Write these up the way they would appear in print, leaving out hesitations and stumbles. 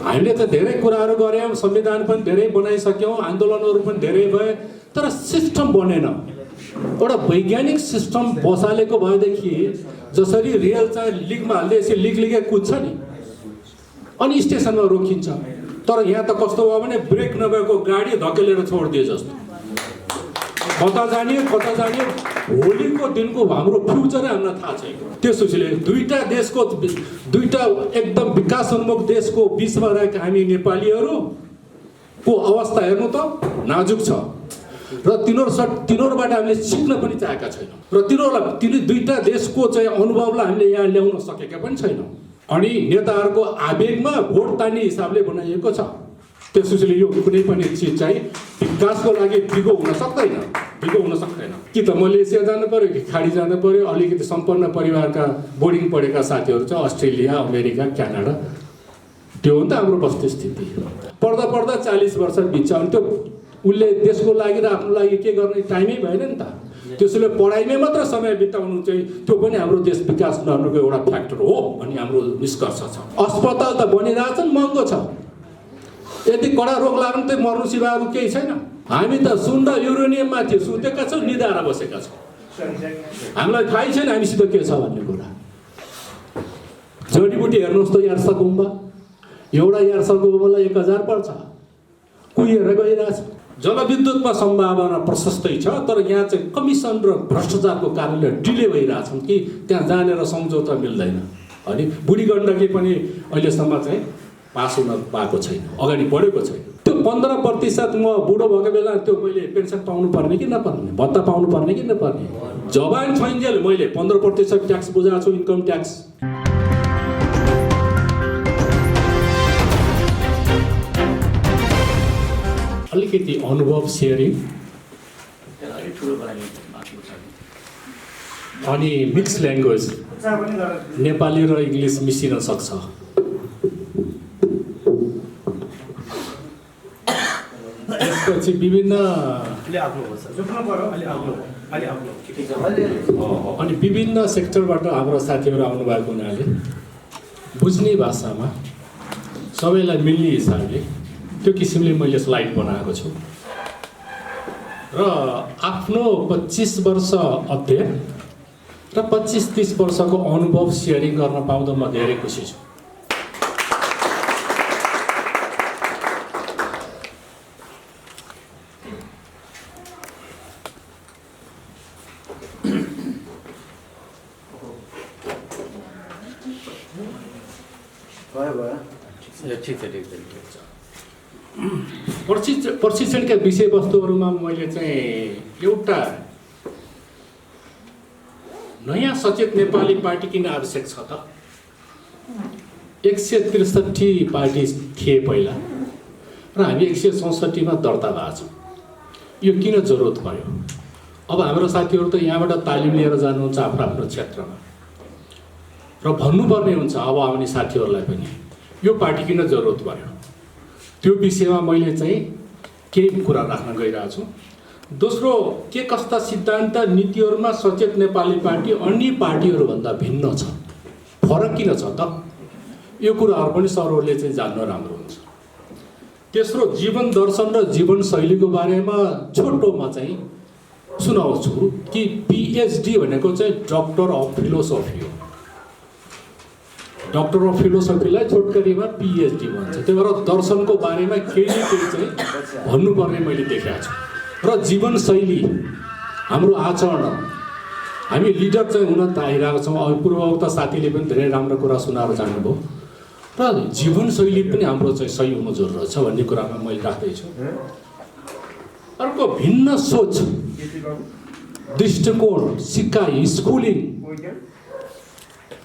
हामीले त धेरै कुराहरू गऱ्यौँ, संविधान पनि धेरै बनाइसक्यौँ, आन्दोलनहरू पनि धेरै भए, तर सिस्टम बनेन। एउटा वैज्ञानिक सिस्टम बसालेको भएदेखि जसरी रेल चाहिँ लिकमा हाल्दै यसरी लिगै कुद्छ नि, अनि स्टेसनमा रोकिन्छ। तर यहाँ त कस्तो भयो भने ब्रेक नभएको गाडी धकेलेर छोडिदिए जस्तो, कता जाने भोलिको दिनको हाम्रो फ्युचरै हामीलाई थाहा छैन। त्यसोले दुईटा एकदम विकासोन्मुख देशको बिचमा रहेका हामी नेपालीहरूको अवस्था हेर्नु त नाजुक छ, र तिनीहरूबाट हामीले सिक्न पनि चाहेका छैनौँ, र तिनीहरूलाई दुईटा देशको चाहिँ अनुभवलाई हामीले यहाँ ल्याउन सकेका पनि छैनौँ। अनि नेताहरूको आवेगमा भोट तान्ने हिसाबले बनाइएको छ। त्यसोले यो कुनै पनि चिज चाहिँ विकासको लागि दिगो हुन सक्दैन। कि त मलेसिया जानु पर्यो, कि खाडी जानु पर्यो। अलिकति सम्पन्न परिवारका बोर्डिङ पढेका साथीहरू चाहिँ अस्ट्रेलिया, अमेरिका, क्यानाडा, त्यो हो नि त हाम्रो वस्तुस्थिति। पढ्दा 40 वर्ष बित्छ, अनि त्यो उसले देशको लागि र आफ्नो लागि के गर्ने टाइमै भएन नि त। त्यसैले पढाइमै मात्र समय बिताउनु चाहिँ त्यो पनि हाम्रो देश विकास नहुनुको एउटा फ्याक्टर हो भन्ने हाम्रो निष्कर्ष छ। अस्पताल त बनिरहेछन्, महँगो छ। यदि कडा रोग लाग्नु त मर्नु सिवा अरू केही छैन। हामी त सुन र युरेनियममा थियो, सुतेका छौँ, निदाएर बसेका छौँ। हामीलाई थाहै छैन हामीसित के छ भन्ने कुरा। जडीबुटी हेर्नुहोस् त, यार्सगुम्बा एउटा यार्सगुम्बालाई 1000 पर्छ, कुहिएर गइरहेछ। जलविद्युतमा सम्भावना प्रशस्तै छ, तर यहाँ चाहिँ कमिसन र भ्रष्टाचारको कारणले डिले भइरहेछन् कि त्यहाँ जानेर सम्झौता मिल्दैन। अनि बुढी गण्डकी पनि अहिलेसम्म चाहिँ पास हुन पाएको छैन, अगाडि बढेको छैन। त्यो 15% म बुढो भएको बेला त्यो मैले पेन्सन पाउनु पर्ने कि नपर्ने, भत्ता पाउनु पर्ने कि नपर्ने, जवान छैन्जेल मैले 15% ट्याक्स बुझाएको छु, इन्कम ट्याक्स। अलिकति अनुभव सेयरिङ अनि मिक्स ल्याङ्ग्वेज, नेपाली र इङ्ग्लिस मिसिन सक्छ। त्यसपछि अनि विभिन्न सेक्टरबाट हाम्रो साथीहरू आउनुभएको हुनाले बुझ्ने भाषामा सबैलाई मिल्ने हिसाबले त्यो किसिमले मैले स्लाइड बनाएको छु। र आफ्नो 25 वर्ष अध्ययन र 25-30 वर्षको अनुभव सेयरिङ गर्न पाउँदा म धेरै खुसी छु। प्रशिक्षणका विषयवस्तुहरूमा मैले चाहिँ एउटा नयाँ सचेत नेपाली पार्टी किन आवश्यक छ त? 163 पार्टी थिए पहिला र हामी 164 मा दर्ता भएको छौँ। यो किन जरुरत पर्यो? अब हाम्रो साथीहरू त यहाँबाट तालिम लिएर जानुहुन्छ आफ्नो क्षेत्रमा र भन्नुपर्ने हुन्छ अब आउने साथीहरूलाई पनि यो पार्टी किन जरुरत पर्यो। त्यो विषयमा मैले चाहिँ केही कुरा राख्न गइरहेको छु। दोस्रो, के कस्ता सिद्धान्त नीतिहरूमा सचेत नेपाली पार्टी अन्य पार्टीहरूभन्दा भिन्न छ, फरक किन छ त? यो कुराहरू पनि सरहरूले चाहिँ जान्न राम्रो हुन्छ। तेस्रो, जीवन दर्शन र जीवन शैलीको बारेमा छोटोमा चाहिँ सुनाउँछु कि PhD भनेको चाहिँ डक्टर अफ फिलोसफी हो। डक्टर अफ फिलोसफीलाई छोटकरीमा PhD भन्छ। त्यही भएर दर्शनको बारेमा केही चाहिँ भन्नुपर्ने मैले देखेको छु। र जीवन शैली, हाम्रो आचरण, हामी लिडर चाहिँ हुन त आइरहेको छौँ। अब पूर्ववक्ता साथीले पनि धेरै राम्रो कुरा सुनाएर जानुभयो र जीवन शैली पनि हाम्रो चाहिँ सही हुनु जरुरत छ भन्ने कुरामा मैले राख्दैछु। अर्को, भिन्न सोच, दृष्टिकोण, सिकाइ, स्कुलिङ,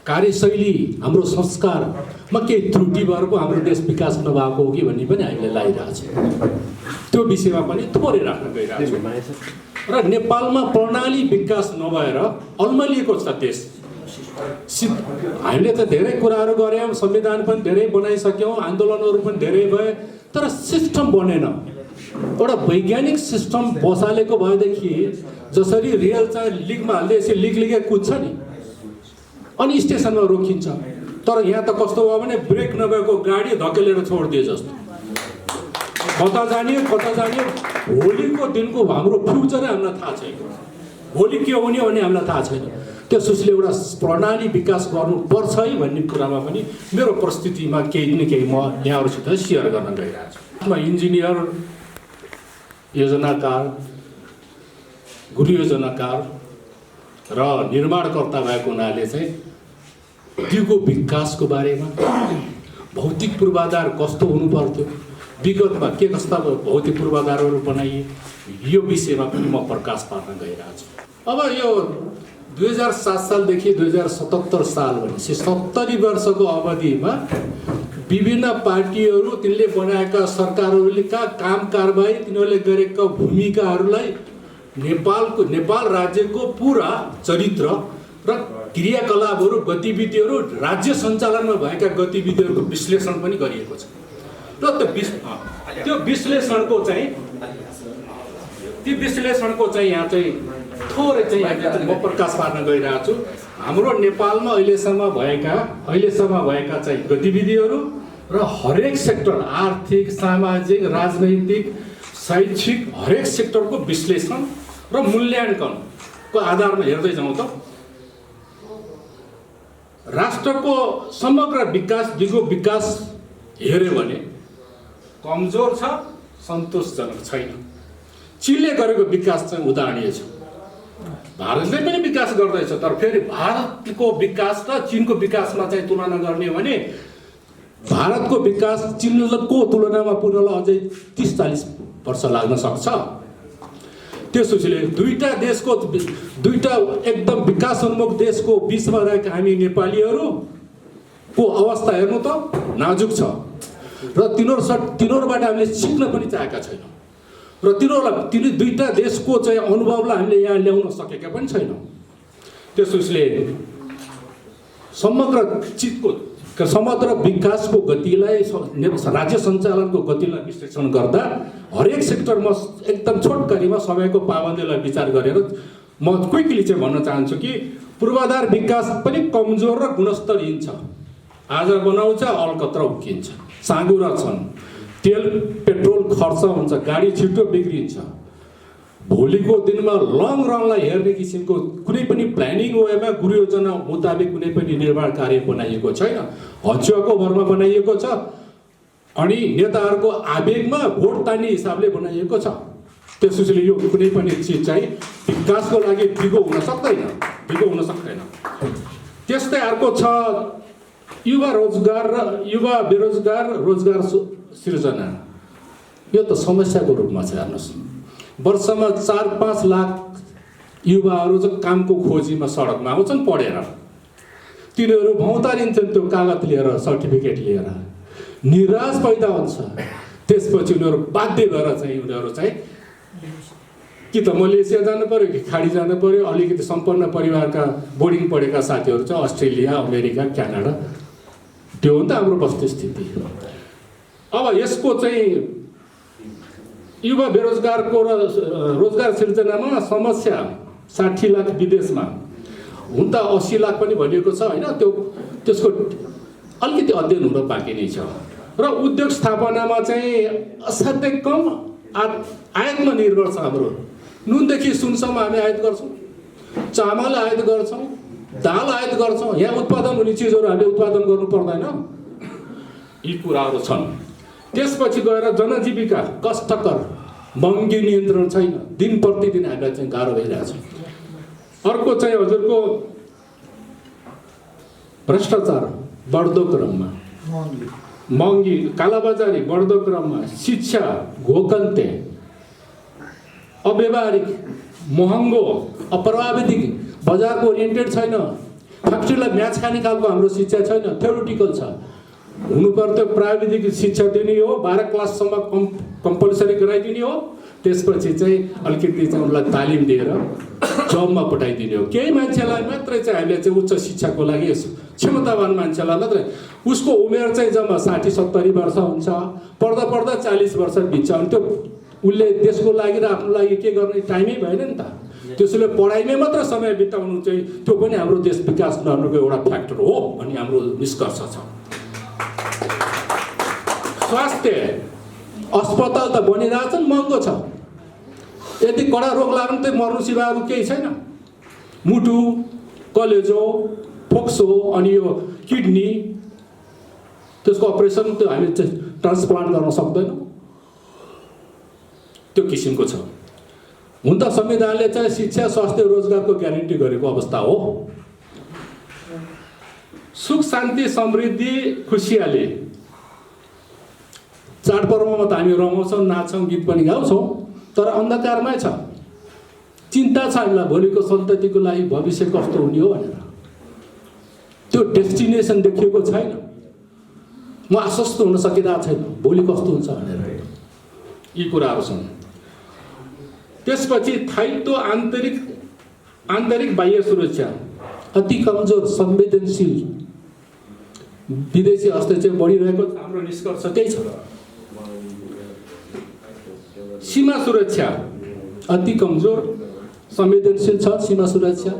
कार्यशैली, हाम्रो संस्कारमा केही त्रुटि भएर पो हाम्रो देश विकास नभएको हो कि भन्ने पनि हामीले लागिरहेको छ। त्यो विषयमा पनि थोरै राख्न गइरहेको छु। र नेपालमा प्रणाली विकास नभएर अल्मलिएको छ देश। हामीले त धेरै कुराहरू गऱ्यौँ, संविधान पनि धेरै बनाइसक्यौँ, आन्दोलनहरू पनि धेरै भए, तर सिस्टम बनेन। एउटा वैज्ञानिक सिस्टम बसालेको भएदेखि जसरी रेल चाहिँ लिगमा हाल्दै यसरी लिगै कुद्छ नि, अनि स्टेसनमा रोकिन्छ। तर यहाँ त कस्तो भयो भने ब्रेक नभएको गाडी धकेलेर छोडिदिए जस्तो। कता जाने भोलिको दिनको हाम्रो फ्युचरै हामीलाई थाहा छैन, भोलि के हुने भन्ने हामीलाई थाहा छैन। त्यसोस्ले एउटा प्रणाली विकास गर्नुपर्छ है भन्ने कुरामा पनि मेरो परिस्थितिमा केही न केही म यहाँहरूसित सेयर गर्न गइरहेको छु। म इन्जिनियर, योजनाकार, गृह योजनाकार र निर्माणकर्ता भएको हुनाले चाहिँ दिगो विकासको बारेमा भौतिक पूर्वाधार कस्तो हुनुपर्थ्यो, विगतमा के कस्ता भौतिक पूर्वाधारहरू बनाइए, यो विषयमा पनि म प्रकाश पार्न गइरहेको छु। अब यो 2007 सालदेखि 2077 साल भनेपछि 70 वर्षको अवधिमा विभिन्न पार्टीहरू तिनले बनाएका सरकारहरूले काम कारबाही तिनीहरूले गरेका भूमिकाहरूलाई नेपाल राज्यको पुरा चरित्र र क्रियाकलापहरू गतिविधिहरू राज्य सञ्चालनमा भएका गतिविधिहरूको विश्लेषण पनि गरिएको छ र त्यो विश्लेषणको चाहिँ यहाँ चाहिँ थोरै चाहिँ म प्रकाश पार्न गइरहेको छु। हाम्रो नेपालमा अहिलेसम्म भएका चाहिँ गतिविधिहरू र हरेक सेक्टर, आर्थिक, सामाजिक, राजनैतिक, शैक्षिक हरेक सेक्टरको विश्लेषण र मूल्याङ्कनको आधारमा हेर्दै जाउँ त राष्ट्रको समग्र विकास, दिगो विकास हेर्यो भने कमजोर छ, सन्तोषजनक छैन। चीनले गरेको विकास चाहिँ उदाहरणीय छ। भारतले पनि विकास गर्दैछ, तर फेरि भारतको विकास र चीनको विकासमा चाहिँ तुलना गर्ने हो भने भारतको विकास चीनको तुलनामा पुग्नलाई अझै 30-40 वर्ष लाग्न सक्छ। त्यसोस्ले दुईटा एकदम विकासोन्मुख देशको बिचमा रहेका हामी नेपालीहरूको अवस्था हेर्नु त नाजुक छ र तिनीहरूबाट हामीले सिक्न पनि चाहेका छैनौँ र तिनी दुईटा देशको चाहिँ अनुभवलाई हामीले यहाँ ल्याउन सकेका पनि छैनौँ। त्यसोस्ले समग्र विकासको गतिलाई, राज्य सञ्चालनको गतिलाई विश्लेषण गर्दा हरेक सेक्टरमा एकदम छोटकरीमा समयको पाबन्दीलाई विचार गरेर म क्विकली चाहिँ भन्न चाहन्छु कि पूर्वाधार विकास पनि कमजोर र गुणस्तरहीन छ। आज बनाउँछ, अलकत्र उकिन्छ, साँगुरा छन्, तेल पेट्रोल खर्च हुन्छ, गाडी छिटो बिग्रिन्छ। भोलिको दिनमा लङ रनलाई हेर्ने किसिमको कुनै पनि प्लानिङ वेमा, गृह योजना मुताबिक कुनै पनि निर्माण कार्य बनाइएको छैन, हचुवाको भरमा बनाइएको छ अनि नेताहरूको आवेगमा भोट तान्ने हिसाबले बनाइएको छ। त्यसोस्ले यो कुनै पनि चिज चाहिँ विकासको लागि दिगो हुन सक्दैन। त्यस्तै अर्को छ युवा रोजगार र युवा बेरोजगार रोजगार सृजना। यो त समस्याको रूपमा छ। हेर्नुहोस्, वर्षमा 4-5 लाख युवाहरू चाहिँ कामको खोजीमा सडकमा आउँछन् पढेर। तिनीहरू भौतारिन्छन् त्यो कागज लिएर, सर्टिफिकेट लिएर, निराश पैदा हुन्छ। त्यसपछि उनीहरू बाध्य भएर चाहिँ उनीहरू चाहिँ कि त मलेसिया जानु पर्यो कि खाडी जानु पर्यो। अलिकति सम्पन्न परिवारका बोर्डिङ पढेका साथीहरू चाहिँ अस्ट्रेलिया, अमेरिका, क्यानाडा, त्यो हो नि त हाम्रो वस्तुस्थिति। अब यसको चाहिँ युवा बेरोजगारको र रोजगार सिर्जनामा समस्या 60 लाख विदेशमा, हुन त 80 लाख पनि भनिएको छ होइन। त्यसको अलिकति अध्ययन हुन बाँकी नै छ। र उद्योग स्थापनामा चाहिँ असाध्यै कम आयातमा निर्भर छ। हाम्रो नुनदेखि सुनसम्म हामी आयात गर्छौँ, चामल आयात गर्छौँ, दाल आयात गर्छौँ। यहाँ उत्पादन हुने चिजहरू हामीले उत्पादन गर्नु पर्दैन। यी कुराहरू छन्। त्यसपछि गएर जनजीविका कष्टकर, महँगी नियन्त्रण छैन, दिन प्रतिदिन हामीलाई चाहिँ गाह्रो भइरहेछ। अर्को चाहिँ हजुरको भ्रष्टाचार बढ्दो क्रममा, महँगी, कालाबजारी बढ्दो क्रममा, शिक्षा घोकन्ते, अव्यवहारिक, महँगो, अप्राविधिक, बजारको ओरिएन्टेड छैन, फ्याक्ट्रीलाई म्याच खाने खालको हाम्रो शिक्षा छैन, थ्योरिटिकल छ। हुनुपर्थ्यो प्राविधिक शिक्षा दिने हो, 12 क्लाससम्म कम्पलसरी गराइदिने हो। त्यसपछि चाहिँ अलिकति चाहिँ उनलाई तालिम दिएर जबमा पठाइदिने हो। केही मान्छेलाई मात्रै चाहिँ हामीले चाहिँ उच्च शिक्षाको लागि क्षमतावान मान्छेलाई मात्रै, उसको उमेर चाहिँ जम्मा 60-70 वर्ष हुन्छ, पढ्दा पढ्दा 40 वर्ष बित्छ। अनि त्यो उसले देशको लागि र आफ्नो लागि के गर्ने टाइमै भएन नि त। त्यसैले पढाइमै मात्र समय बिताउनु चाहिँ त्यो पनि हाम्रो देश विकास गर्नुको एउटा फ्याक्टर हो भन्ने हाम्रो निष्कर्ष छ। स्वास्थ्य अस्पताल त बनिरहेछन्, महँगो छ। यदि कडा रोग लाग्नु त मर्नु सिवा अरू केही छैन। मुटु, कलेजो, फोक्सो अनि यो किडनी त्यसको अपरेसन त्यो हामी ट्रान्सप्लान्ट गर्न सक्दैनौँ, त्यो किसिमको छ। हुन त संविधानले चाहिँ शिक्षा, स्वास्थ्य, रोजगारको ग्यारेन्टी गरेको अवस्था हो। सुख, शान्ति, समृद्धि, खुसियाली चाडपर्वमा त हामी रमाउँछौँ, नाच्छौँ, गीत पनि गाउँछौँ, तर अन्धकारमै छ। चिन्ता छ हामीलाई भोलिको सन्ततिको लागि भविष्य कस्तो हुने हो भनेर। त्यो डेस्टिनेसन देखिएको छैन। म आश्वस्त हुन सकिरहेको छैन भोलि कस्तो हुन्छ भनेर। यी कुराहरू छन्। त्यसपछि स्थायित्व, आन्तरिक बाह्य सुरक्षा अति कमजोर, संवेदनशील, विदेशी हस्तक्षेप बढिरहेको हाम्रो निष्कर्ष त्यही छ। सीमा सुरक्षा अति कमजोर, संवेदनशील छ। सीमा सुरक्षा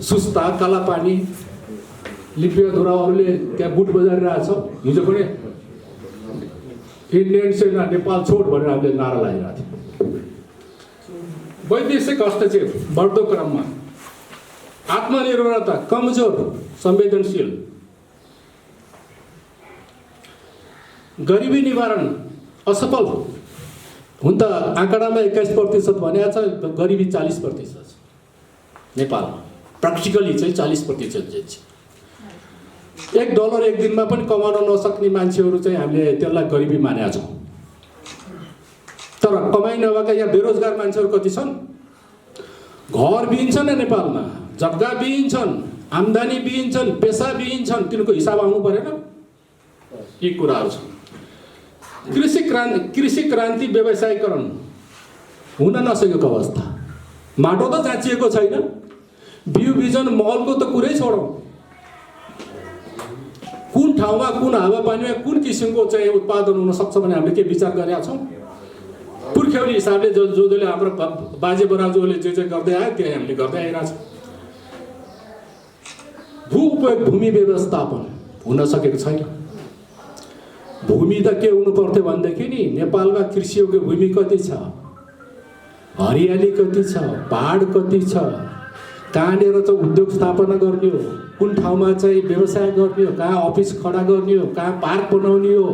सुस्ता, कालापानी, लिपियाधुराहरूले त्यहाँ बुट बजारिरहेछ। हिजो पनि इन्डियन सेना नेपाल छोड भनेर हामीले नारा लगाइरहेको थियौँ। वैदेशिक हस्तक्षेप बढ्दो क्रममा, आत्मनिर्भरता कमजोर, संवेदनशील, गरिबी निवारण असफल। हुन त आँकडामा 21% भनेको छ, गरिबी 40% छ नेपालमा। प्र्याक्टिकली चाहिँ 40% चाहिँ $1 एक दिनमा पनि कमाउन नसक्ने मान्छेहरू चाहिँ हामीले त्यसलाई गरिबी मानेका छौँ। तर कमाइ नभएका यहाँ बेरोजगार मान्छेहरू कति छन्? घर बिहिन छन् नेपालमा, जग्गा बिहिन छन्, आम्दानी बिहिन छन्, पेसा बिहिन छन्। तिनीहरूको हिसाब आउनु परेन? यी कुराहरू छन्। कृषि क्रान्ति, व्यवसायीकरण हुन नसकेको अवस्था। माटो त जाँचिएको छैन, बिउ बिजन मलको त कुरै छोडौँ। कुन ठाउँमा, कुन हावापानीमा कुन किसिमको चाहिँ उत्पादन हुन सक्छ भने हामीले के विचार गरेका छौँ? पुर्ख्यौली हिसाबले जसले हाम्रो बाजे बराजुहरूले जे गर्दै आयो त्यही हामीले गर्दै आइरहेको छौँ। भू उपयोग, भूमि व्यवस्थापन हुन सकेको छैन। भूमि त के हुनु पर्थ्यो भनेदेखि नि नेपालमा कृषियोग्य भूमि कति छ, हरियाली कति छ, पहाड कति छ, कहाँनिर चाहिँ उद्योग स्थापना गर्ने हो, कुन ठाउँमा चाहिँ व्यवसाय गर्ने हो, कहाँ अफिस खडा गर्ने हो, कहाँ पार्क बनाउने हो,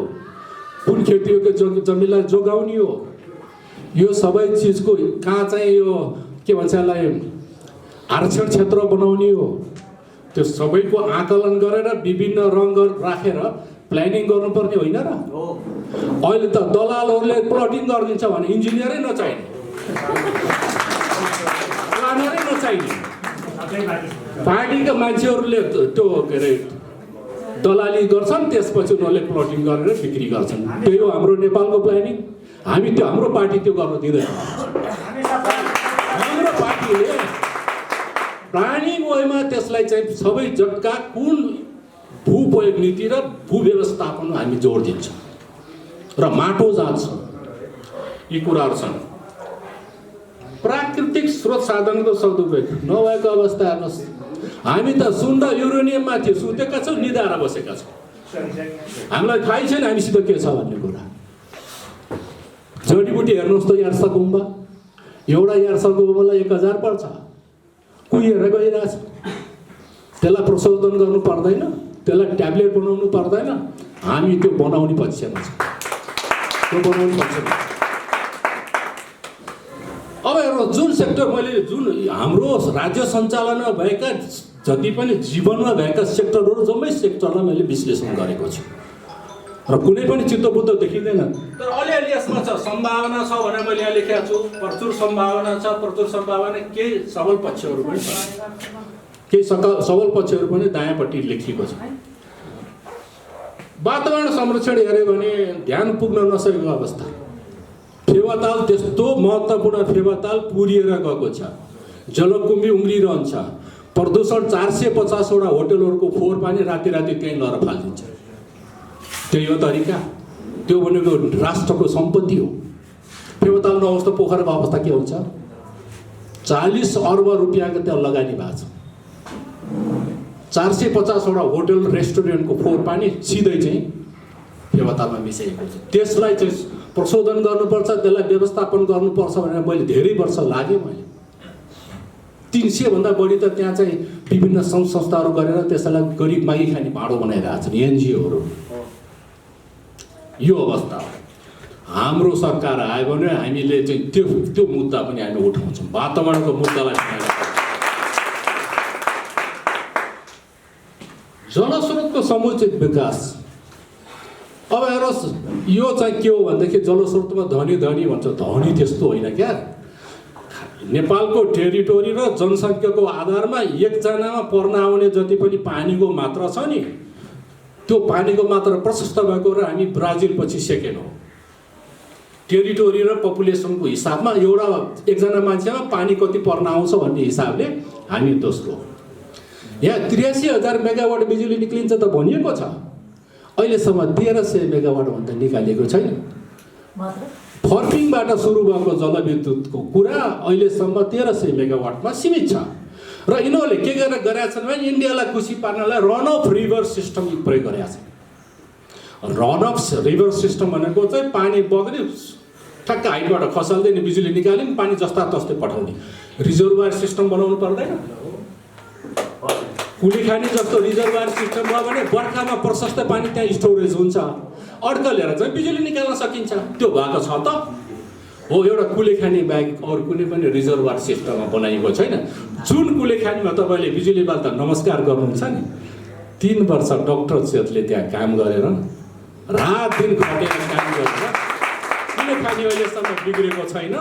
कुन खेतीयोग्य जमिनलाई जोगाउने हो, यो सबै चिजको कहाँ चाहिँ यो के भन्छ यसलाई आरक्षण क्षेत्र बनाउने हो, त्यो सबैको आकलन गरेर विभिन्न रङ राखेर प्लानिङ गर्नुपर्ने होइन र? अहिले त दलालहरूले प्लटिङ गरिदिन्छ भने इन्जिनियरै नचाहिने, प्लानरै नचाहिने, पार्टीका मान्छेहरूले त्यो के अरे दलाली गर्छन्, त्यसपछि उनीहरूले प्लटिङ गरेर बिक्री गर्छन्। त्यही हो हाम्रो नेपालको प्लानिङ। हामी त्यो हाम्रो पार्टी त्यो गर्न दिँदैन। हाम्रो पार्टीले प्लानिङ वेमा त्यसलाई चाहिँ सबै जग्गा कुन भूप्रयोग नीति र भू व्यवस्थापन हामी जोड दिन्छौँ र माटो जान्छ। यी कुराहरू छन्। प्राकृतिक स्रोत साधनको सदुपयोग नभएको अवस्था हेर्नुहोस्। हामी त सुन र युरेनियममाथि सुतेका छौँ, निधाएर बसेका छौँ। हामीलाई थाहै छैन हामीसित के छ भन्ने कुरा। जडीबुटी हेर्नुहोस् त, यार्सगुम्बा एउटा यार्सगुम्बालाई 1000 पर्छ, कुहिएर गइरहेछ। त्यसलाई प्रशोधन गर्नु पर्दैन, त्यसलाई ट्याब्लेट बनाउनु पर्दैन। हामी त्यो बनाउने पक्षमा छौँ, त्यो बनाउने पक्षमा। अब हेर्नुहोस्, जुन सेक्टर मैले जुन हाम्रो राज्य सञ्चालनमा भएका जति पनि जीवनमा भएका सेक्टरहरू जम्मै सेक्टरलाई मैले विश्लेषण गरेको छु र कुनै पनि चित्तबुद्ध देखिँदैन। तर अलिअलि यसमा छ, सम्भावना छ भनेर मैले यहाँ लेखेको छु। प्रचुर सम्भावना छ, प्रचुर सम्भावना। केही सबल पक्षहरू पनि छ, केही सबल पक्षहरू पनि दायाँपट्टि लेखिएको छ। वातावरण संरक्षण हेऱ्यो भने ध्यान पुग्न नसकेको अवस्था। फेवाताल त्यस्तो महत्त्वपूर्ण फेवाताल पुरिएर गएको छ, जलकुम्भी उम्रिरहन्छ। प्रदूषण 450वटा होटलहरूको फोहोर पानी राति राति त्यहीँ लएर फालिदिन्छ। त्यही हो तरिका। त्यो भनेको राष्ट्रको सम्पत्ति हो। फेवाताल नहोस् त पोखराको अवस्था के हुन्छ? 40 अर्ब रुपियाँको त्यहाँ लगानी भएको छ। 450वटा होटल रेस्टुरेन्टको फोहोर पानी सिधै चाहिँ फेवातालमा मिसाइएको छ। त्यसलाई चाहिँ प्रशोधन गर्नुपर्छ, त्यसलाई व्यवस्थापन गर्नुपर्छ भनेर मैले धेरै वर्ष लाग्यो। मैले 300 भन्दा बढी त त्यहाँ चाहिँ विभिन्न सङ्घ संस्थाहरू गरेर त्यसलाई गरिब मागी खाने भाँडो बनाइरहेको छन् एनजिओहरू। यो अवस्था हो। हाम्रो सरकार आयो भने हामीले चाहिँ त्यो मुद्दा पनि हामी उठाउँछौँ। वातावरणको मुद्दालाई जलस्रोतको समुचित विकास। अब हेर्नुहोस्, यो चाहिँ के हो भनेदेखि जलस्रोतमा धनी भन्छ, धनी त्यस्तो होइन क्या। नेपालको टेरिटोरी र जनसङ्ख्याको आधारमा एकजनामा पर्न आउने जति पनि पानीको मात्रा छ नि, त्यो पानीको मात्रा प्रशस्त भएको र हामी ब्राजिल पछि सेकेन्ड हो। टेरिटोरी र पपुलेसनको हिसाबमा एकजना मान्छेमा पानी कति पर्न आउँछ भन्ने हिसाबले हामी दोस्रो। यहाँ 83,000 मेगावाट बिजुली निक्लिन्छ त भनिएको छ। अहिलेसम्म 1300 मेगावाट भन्दा निकालिएको छैन। फर्पिङबाट सुरु भएको जलविद्युतको कुरा अहिलेसम्म 1300 मेगावाटमा सीमित छ। र यिनीहरूले के गरेका छन् भने इन्डियालाई खुसी पार्नलाई रन अफ रिभर सिस्टम प्रयोग गरेका छन्। रन अफ रिभर सिस्टम भनेको चाहिँ पानी बग्ने ठ्याक्क हाइटबाट खसाल्दैन, बिजुली निकाल्यौँ, पानी जस्ता तस्तै पठाउने रिजर्भर सिस्टम बनाउनु पर्दैन। कुलीखानी जस्तो रिजर्भर सिस्टम भयो भने बर्खामा प्रशस्त पानी त्यहाँ स्टोरेज हुन्छ, अड्कलेर चाहिँ बिजुली निकाल्न सकिन्छ। त्यो भएको छ त हो। एउटा कुलेखानी बाहेक अरू कुनै पनि रिजर्भर सिस्टममा बनाइएको छैन। जुन कुलेखानीमा तपाईँले बिजुली बाल्दा नमस्कार गर्नुहुन्छ नि, 3 वर्ष डक्टर सेतले त्यहाँ काम गरेर रात दिन खटेर काम गरेर कुलेखानी अहिलेसम्म बिग्रेको छैन।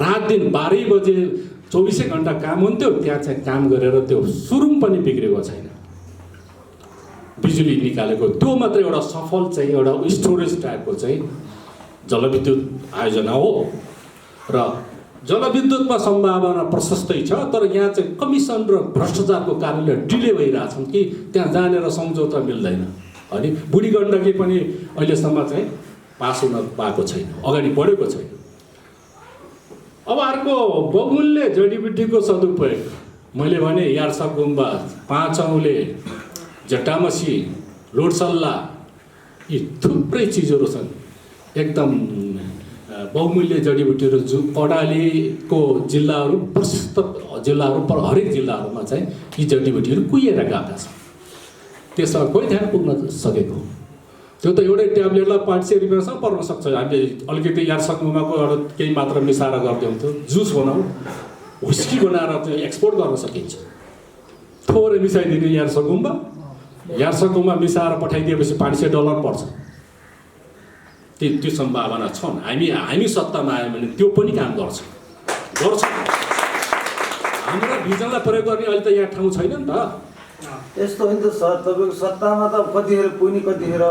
रात दिन 12 बजे 24 घन्टा काम हुन्थ्यो, त्यहाँ चाहिँ काम गरेर त्यो सुरुङ पनि बिग्रेको छैन। बिजुली निकालेको त्यो मात्र एउटा सफल चाहिँ एउटा स्टोरेज टाइपको चाहिँ जलविद्युत आयोजना हो। र जलविद्युतमा सम्भावना प्रशस्तै छ, तर यहाँ चाहिँ कमिसन र भ्रष्टाचारको कारणले डिले भइरहेछन् कि त्यहाँ जानेर सम्झौता मिल्दैन। अनि बुढी गण्डकी पनि अहिलेसम्म चाहिँ पास हुन पाएको छैन, अगाडि बढेको छैन। अब अर्को बहुमूल्य जडीबुटीको सदुपयोग, मैले भने यार्सा गुम्बा, 5 औँले, जटामसी, लोटसल्ला, यी थुप्रै चिजहरू छन् एकदम बहुमूल्य जडीबुटीहरू जो कर्णालीको जिल्लाहरू प्रशस्त जिल्लाहरू हरेक जिल्लाहरूमा चाहिँ यी जडीबुटीहरू कुहिएर गएका छन्। त्यसमा कोही ध्यान पुग्न सकेको। त्यो त एउटै ट्याब्लेटलाई 500 रुपियाँसम्म पर्न सक्छ। हामीले अलिकति यार्सा गुम्बाको एउटा केही मात्रा मिसाएर गर्दै हुन्थ्यो, जुस बनाऊ, हुस्की बनाएर चाहिँ एक्सपोर्ट गर्न सकिन्छ। थोरै मिसाइदिने यार्सा गुम्बा मिसाएर पठाइदिएपछि $500 पर्छ। त्यो सम्भावना छन्। हामी सत्तामा आयो भने त्यो पनि काम गर्छ। हाम्रो भिजनलाई प्रयोग गर्ने अहिले त यहाँ ठाउँ छैन नि त। यस्तो हो नि त सर, तपाईँको सत्तामा त कतिखेर पुग्ने, कतिखेर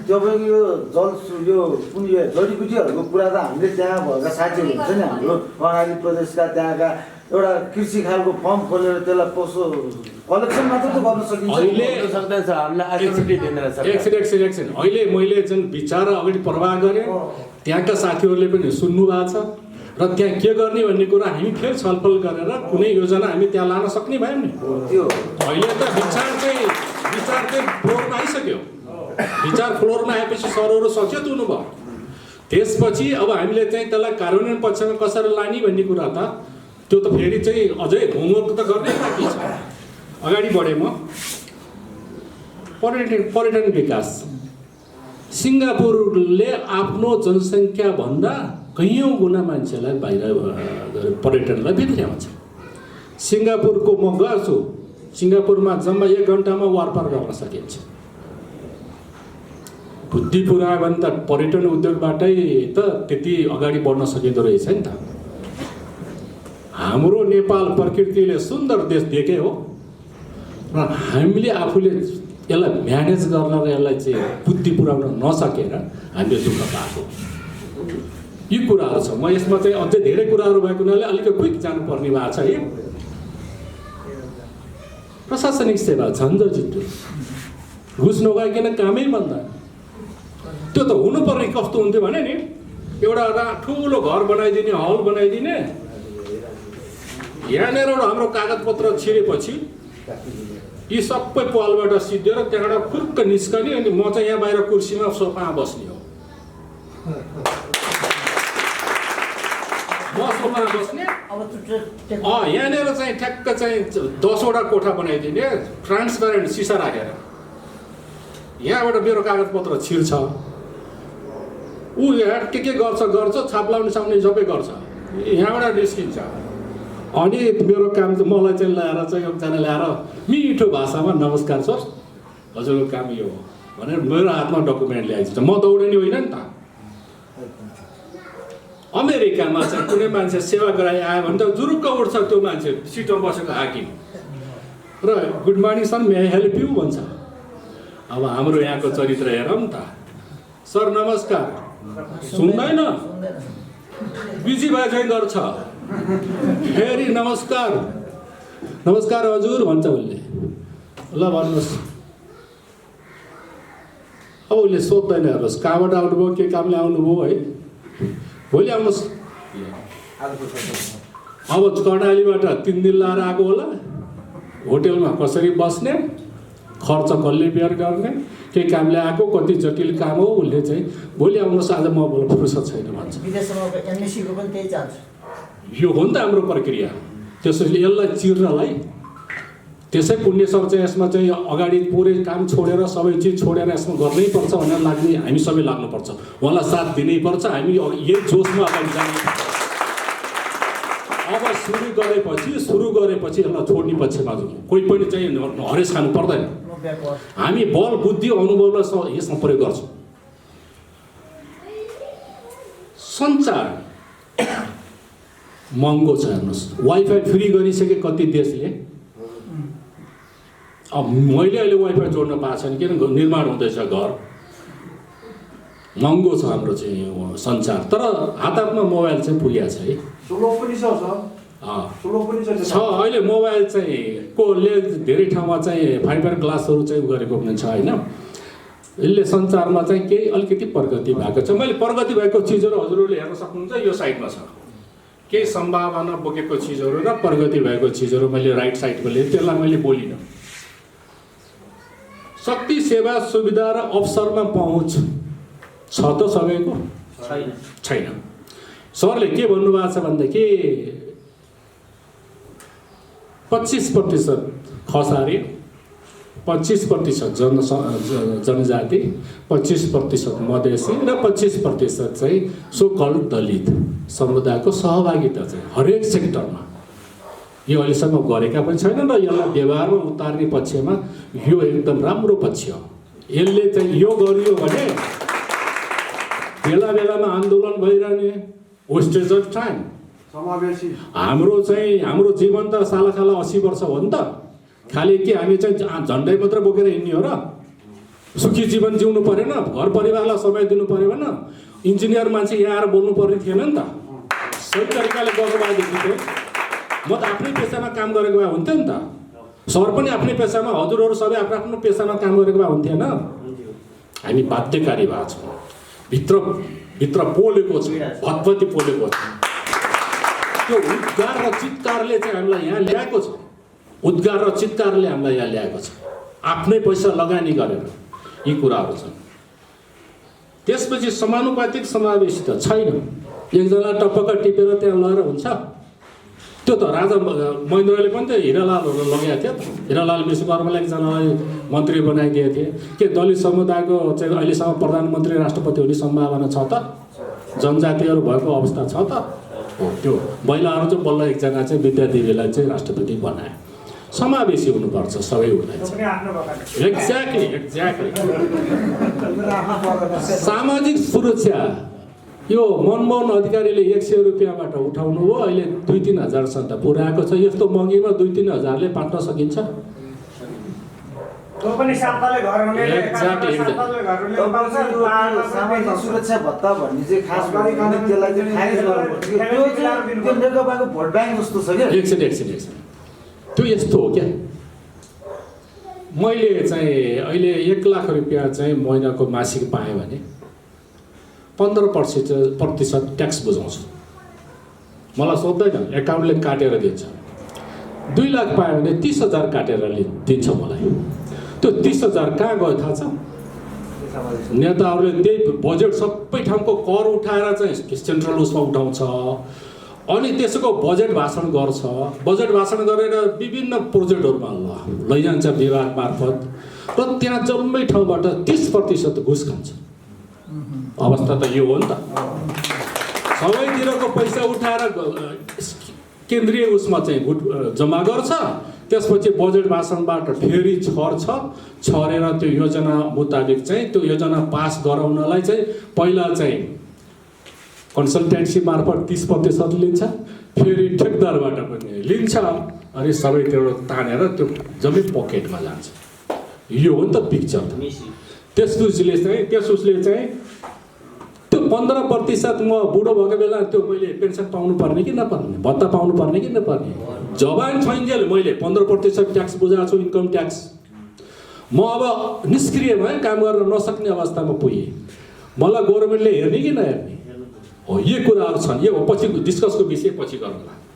तपाईँको यो कुन यो जडीबुटीहरूको कुरा त हामीले त्यहाँ भएका साथीहरू हुन्छ नि, हाम्रो कर्णाली प्रदेशका त्यहाँका एउटा कृषि खालको फर्म खोलेर त्यसलाई कलेक्सन मात्र त गर्न सकिन्छ। अहिले मैले जुन विचार अगाडि प्रवाह गरेँ, त्यहाँका साथीहरूले पनि सुन्नु भएको छ र त्यहाँ के गर्ने भन्ने कुरा हामी फेरि छलफल गरेर कुनै योजना हामी त्यहाँ लान सक्ने भयौँ नि। अहिले त विचार चाहिँ फ्लोरमा आइसक्यो। विचार फ्लोरमा आएपछि सरहरू सचेत हुनुभयो। त्यसपछि अब हामीले चाहिँ त्यसलाई कार्यान्वयन पक्षमा कसरी लाने भन्ने कुरा त त्यो त फेरि चाहिँ अझै होमवर्क त गर्नै बाँकी छ। अगाडि बढेँ म। पर्यटन विकास। सिङ्गापुरले आफ्नो जनसङ्ख्या भन्दा कैयौँ गुणा मान्छेलाई बाहिर पर्यटनलाई भित्र्याउँछ। सिङ्गापुरको म गएको छु, सिङ्गापुरमा जम्मा 1 घन्टामा वारपार गर्न सकिन्छ। बुद्धि पुऱ्यायो भने त पर्यटन उद्योगबाटै त त्यति अगाडि बढ्न सकिँदो रहेछ नि त। हाम्रो नेपाल प्रकृतिले सुन्दर देश दिएकै हो र हामीले आफूले यसलाई म्यानेज गर्न र यसलाई चाहिँ बुद्धि पुऱ्याउन नसकेर हामीले दुःख पाएको। यी कुराहरू छ। म यसमा चाहिँ अझै धेरै कुराहरू भएको हुनाले अलिकति क्विक जानुपर्ने भएको छ है। प्रशासनिक सेवा झन्झटिलो, घुस नगइकन कामै बन्द। त्यो त हुनुपर्ने कस्तो हुन्थ्यो भने नि, एउटा ठुलो घर बनाइदिने, हल बनाइदिने, यहाँनिर हाम्रो कागजपत्र छिरेपछि यी सबै पालबाट सिद्धेर त्यहाँबाट फुर्क निस्कने अनि म चाहिँ यहाँ बाहिर कुर्सीमा सोफामा बस्ने हो। म सोफामा बस्ने यहाँनिर चाहिँ ठ्याक्क चाहिँ 10वटा कोठा बनाइदिने ट्रान्सप्यारेन्ट सिसा राखेर यहाँबाट मेरो कागजपत्र छिर्छ ऊ यहाँ के गर्छ छाप लाउने साउने सबै गर्छ यहाँबाट निस्किन्छ। अनि मेरो काम चाहिँ मलाई चाहिँ ल्याएर चाहिँ एकजना ल्याएर मिठो भाषामा नमस्कार सर हजुरको काम यो हो भनेर मेरो हातमा डकुमेन्ट ल्याइदिन्छ। म दौडिने होइन नि त। अमेरिकामा चाहिँ कुनै मान्छे सेवा गराइ आयो भने त जुरुक्क उठ्छ त्यो मान्छे सिटमा बसेको हाकिम र good morning sir may I help you भन्छ। अब हाम्रो यहाँको चरित्र हेरौँ त। सर नमस्कार सुन्दैन बिजी भए चाहिँ गर्छ फेरि नमस्कार नमस्कार हजुर भन्छ उसले। ल भन्नुहोस्। अब उसले सोध्दैन हेर्नुहोस् कहाँबाट आउनुभयो के कामले आउनुभयो है भोलि आउनुहोस्। अब कर्णालीबाट 3 दिन लाएर आएको होला होटेलमा कसरी बस्ने खर्च कसले बेयर गर्ने के कामले आएको कति जटिल काम हो उसले चाहिँ भोलि आउनुहोस् आज म फुर्सद छैन भन्छ। यो हो नि त हाम्रो प्रक्रिया। त्यसैले यसलाई चिर्नलाई त्यसै पुण्य सर चाहिँ यसमा चाहिँ अगाडि पुरै काम छोडेर सबै चिज छोडेर यसमा गर्नै पर्छ भनेर लाग्ने हामी सबै लाग्नुपर्छ। उहाँलाई साथ दिनै पर्छ। हामी यही जोसमा अगाडि जानु। अब सुरु गरेपछि यसलाई छोड्ने पक्षमा जाउँ। कोही पनि चाहिँ हरेस खानु पर्दैन। हामी बल बुद्धि अनुभवलाई यसमा प्रयोग गर्छौँ। सञ्चार महँगो छ हेर्नुहोस्। वाइफाई फ्री गरिसके कति देशले। अब मैले अहिले वाइफाई जोड्न पाएको छैन किन निर्माण हुँदैछ घर महँगो छ हाम्रो चाहिँ सञ्चार। तर हातमा मोबाइल चाहिँ पुगेको छ है। छ अहिले मोबाइल चाहिँ कोले धेरै ठाउँमा चाहिँ फाइबर ग्लासहरू चाहिँ गरेको पनि छ होइन। यसले सञ्चारमा चाहिँ केही अलिकति प्रगति भएको छ। मैले प्रगति भएको चिजहरू हजुरहरूले हेर्न सक्नुहुन्छ यो साइडमा छ। केही सम्भावना बोकेको चिजहरू र प्रगति भएको चिजहरू मैले राइट साइडको लिएँ त्यसलाई मैले बोलिनँ। शक्ति सेवा सुविधा र अवसरमा पहुँच छ त सबैको छैन। सरले के भन्नुभएको छ भनेदेखि 25% खसारी 25% जनजाति 25% मधेसी र 25% चाहिँ सो कल्ड दलित समुदायको सहभागिता चाहिँ हरेक सेक्टरमा यो अहिलेसम्म गरेका पनि छैनन् र यसलाई व्यवहारमा उतार्ने पक्षमा यो एकदम राम्रो पक्ष हो। यसले चाहिँ यो गरियो भने बेला बेलामा आन्दोलन भइरहने वेस्टेज अफ टाइम समावेशी हाम्रो जीवन त साला 80 वर्ष हो नि त। खालि के हामी चाहिँ झन्डै मात्र बोकेर हिँड्ने हो र सुखी जीवन जिउनु परेन घर परिवारलाई समय दिनु परेन इन्जिनियर मान्छे यहाँ आएर बोल्नु पर्ने थिएन नि त। सही तरिकाले गर्नु भएदेखि थियो म त आफ्नै पेसामा काम गरेको भए हुन्थ्यो नि त। सर पनि आफ्नै पेसामा हजुरहरू सबै आफ्नो आफ्नो पेसामा काम गरेको भए हुन्थेन। हामी बाध्यकारी भएको छौँ भित्र पोलेको छ भतभती पोलेको छ। त्यो उद्गार र चित्कारले चाहिँ हामीलाई यहाँ ल्याएको छ। उद्गार र चित्कारले हामीलाई यहाँ ल्याएको छ। आफ्नै पैसा लगानी गरेर यी कुराहरू छन्। त्यसपछि समानुपातिक समावेशिता छैन। एकजना टपक्क टिपेर त्यहाँ लगेर हुन्छ। त्यो त राजा महेन्द्रले पनि त हिरालालहरू लगाएको थियो त। हिरालाल विश्वकर्मालाई एकजनालाई मन्त्री बनाइदिएको थिए। के दलित समुदायको चाहिँ अहिलेसम्म प्रधानमन्त्री राष्ट्रपति हुने सम्भावना छ त? जनजातिहरू भएको अवस्था छ त? हो त्यो महिलाहरू चाहिँ बल्ल एकजना चाहिँ विद्यादेवीलाई चाहिँ राष्ट्रपति बनाए। समावेशी हुनुपर्छ सबै हुँदैन। एक्ज्याक्टली सामाजिक सुरक्षा यो मनमोहन अधिकारीले 100 रुपियाँबाट उठाउनु हो अहिले 2-3 हजारसम्म त पुऱ्याएको छ। यस्तो महँगीमा 2-3 हजारले पाट्न सकिन्छ? सामाजिक सुरक्षा भत्ता भन्ने चाहिँ खास गरी त्यसलाई चाहिँ खारेज गर्नुपर्छ। त्यो नेकपाको भोट ब्याङ्क जस्तो छ क्या। एकछिन त्यो यस्तो हो क्या। मैले चाहिँ अहिले 1 लाख रुपियाँ चाहिँ महिनाको मासिक पाएँ भने 15% ट्याक्स बुझाउँछु। मलाई सोध्दैन एकाउन्टले काटेर दिन्छ। 2 लाख पायो भने 30,000 काटेर दिन्छ मलाई। त्यो 30,000 कहाँ गयो थाहा छ? नेताहरूले त्यही बजेट सबै ठाउँको कर उठाएर चाहिँ सेन्ट्रल उसमा उठाउँछ, अनि त्यसको बजेट भाषण गर्छ। बजेट भाषण गरेर विभिन्न प्रोजेक्टहरूमा लैजान्छ विभाग मार्फत, र त्यहाँ जम्मै ठाउँबाट 30% घुस खान्छ। अवस्था त यो हो नि त। सबैतिरको पैसा उठाएर केन्द्रीय उसमा चाहिँ जम्मा गर्छ, त्यसपछि बजेट भाषणबाट फेरि छरेर त्यो योजना मुताबिक चाहिँ त्यो योजना पास गराउनलाई चाहिँ पहिला चाहिँ कन्सल्टेन्सी मार्फत 30% लिन्छ, फेरि ठेकदारबाट पनि लिन्छ, अनि सबैतिर तानेर त्यो जम्मै पकेटमा जान्छ। यो हो नि त पिक्चर। त्यस उसले चाहिँ त्यो 15% म बुढो भएको बेला त्यो मैले पेन्सन पाउनु पर्ने कि नपर्ने, भत्ता पाउनु पर्ने कि नपर्ने, जवान छैन्जेल मैले 15% ट्याक्स बुझाएको छु, इन्कम ट्याक्स। म अब निष्क्रिय भएँ, काम गर्न नसक्ने अवस्थामा पुगेँ। मलाई गभर्मेन्टले हेर्ने कि नहेर्ने हो, यी कुराहरू छन्। यो पछि डिस्कसको विषय पछि गरौँला।